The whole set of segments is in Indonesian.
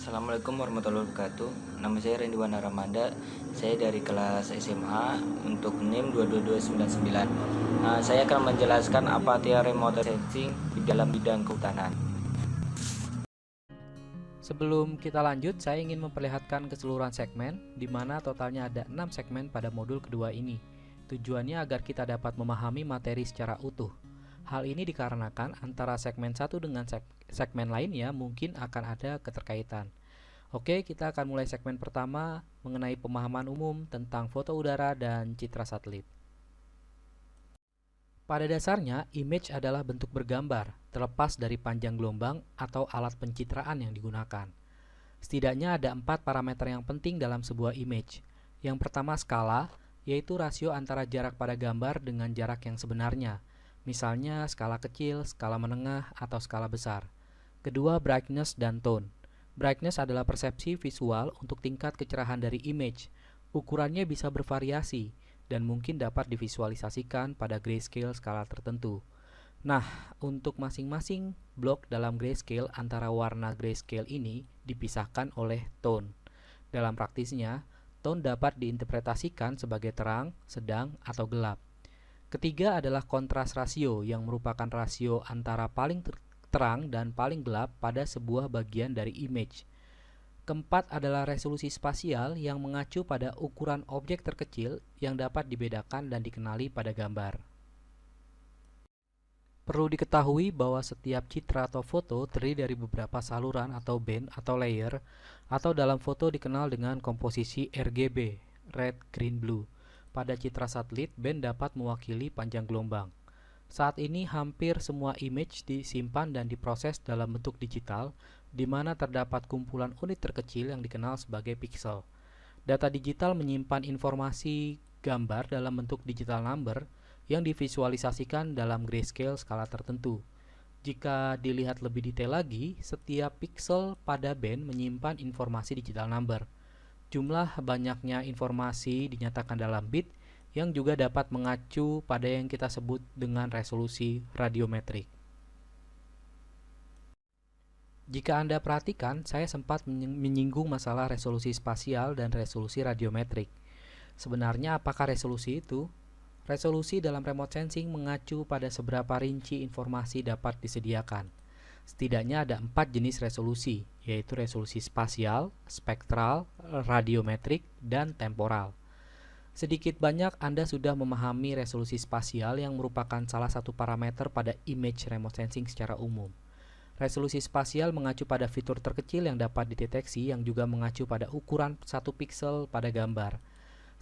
Assalamualaikum warahmatullahi wabarakatuh. Nama saya Rendiwana Ramanda. Saya dari kelas SMA untuk NIM 22299. Saya akan menjelaskan apa arti remote sensing di dalam bidang kehutanan. Sebelum kita lanjut, saya ingin memperlihatkan keseluruhan segmen, di mana totalnya ada 6 segmen pada modul kedua ini. Tujuannya agar kita dapat memahami materi secara utuh. Hal ini dikarenakan antara segmen satu dengan segmen lainnya mungkin akan ada keterkaitan. Oke, kita akan mulai segmen pertama mengenai pemahaman umum tentang foto udara dan citra satelit. Pada dasarnya, image adalah bentuk bergambar, terlepas dari panjang gelombang atau alat pencitraan yang digunakan. Setidaknya ada 4 parameter yang penting dalam sebuah image. Yang pertama skala, yaitu rasio antara jarak pada gambar dengan jarak yang sebenarnya. Misalnya skala kecil, skala menengah, atau skala besar. Kedua, brightness dan tone. Brightness adalah persepsi visual untuk tingkat kecerahan dari image. Ukurannya bisa bervariasi dan mungkin dapat divisualisasikan pada grayscale skala tertentu. Nah, untuk masing-masing blok dalam grayscale antara warna grayscale ini dipisahkan oleh tone. Dalam praktisnya, tone dapat diinterpretasikan sebagai terang, sedang, atau gelap. Ketiga adalah kontras rasio yang merupakan rasio antara paling terang dan paling gelap pada sebuah bagian dari image. Keempat adalah resolusi spasial yang mengacu pada ukuran objek terkecil yang dapat dibedakan dan dikenali pada gambar. Perlu diketahui bahwa setiap citra atau foto terdiri dari beberapa saluran atau band atau layer, atau dalam foto dikenal dengan komposisi RGB, red, green, blue. Pada citra satelit, band dapat mewakili panjang gelombang. Saat ini hampir semua image disimpan dan diproses dalam bentuk digital, di mana terdapat kumpulan unit terkecil yang dikenal sebagai pixel. Data digital menyimpan informasi gambar dalam bentuk digital number yang divisualisasikan dalam grayscale skala tertentu. Jika dilihat lebih detail lagi, setiap pixel pada band menyimpan informasi digital number. Jumlah banyaknya informasi dinyatakan dalam bit yang juga dapat mengacu pada yang kita sebut dengan resolusi radiometrik. Jika Anda perhatikan, saya sempat menyinggung masalah resolusi spasial dan resolusi radiometrik. Sebenarnya apakah resolusi itu? Resolusi dalam remote sensing mengacu pada seberapa rinci informasi dapat disediakan. Setidaknya ada 4 jenis resolusi, yaitu resolusi spasial, spektral, radiometrik, dan temporal. Sedikit banyak Anda sudah memahami resolusi spasial yang merupakan salah satu parameter pada image remote sensing secara umum. Resolusi spasial mengacu pada fitur terkecil yang dapat dideteksi yang juga mengacu pada ukuran 1 pixel pada gambar.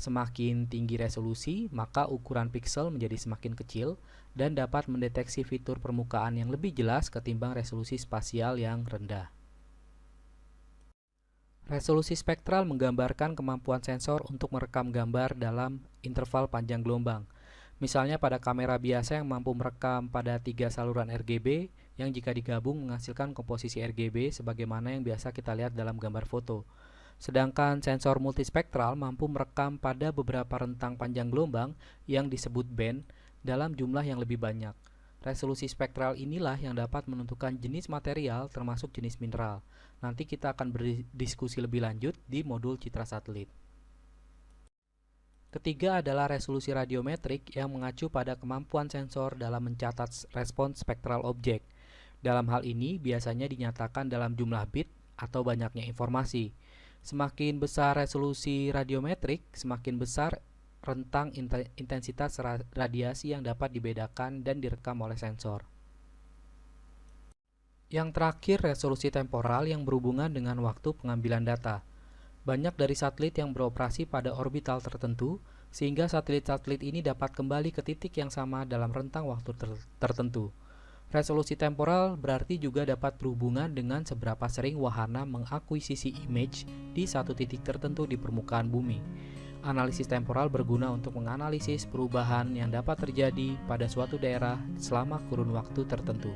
Semakin tinggi resolusi, maka ukuran pixel menjadi semakin kecil dan dapat mendeteksi fitur permukaan yang lebih jelas ketimbang resolusi spasial yang rendah. Resolusi spektral menggambarkan kemampuan sensor untuk merekam gambar dalam interval panjang gelombang. Misalnya pada kamera biasa yang mampu merekam pada 3 saluran RGB yang jika digabung menghasilkan komposisi RGB sebagaimana yang biasa kita lihat dalam gambar foto. Sedangkan sensor multispektral mampu merekam pada beberapa rentang panjang gelombang yang disebut band dalam jumlah yang lebih banyak. Resolusi spektral inilah yang dapat menentukan jenis material termasuk jenis mineral. Nanti kita akan berdiskusi lebih lanjut di modul citra satelit. Ketiga adalah resolusi radiometrik yang mengacu pada kemampuan sensor dalam mencatat respons spektral objek. Dalam hal ini biasanya dinyatakan dalam jumlah bit atau banyaknya informasi. Semakin besar resolusi radiometrik, semakin besar rentang intensitas radiasi yang dapat dibedakan dan direkam oleh sensor. Yang terakhir, resolusi temporal yang berhubungan dengan waktu pengambilan data. Banyak dari satelit yang beroperasi pada orbital tertentu, sehingga satelit-satelit ini dapat kembali ke titik yang sama dalam rentang waktu tertentu. Resolusi temporal berarti juga dapat berhubungan dengan seberapa sering wahana mengakuisisi image di satu titik tertentu di permukaan bumi. Analisis temporal berguna untuk menganalisis perubahan yang dapat terjadi pada suatu daerah selama kurun waktu tertentu.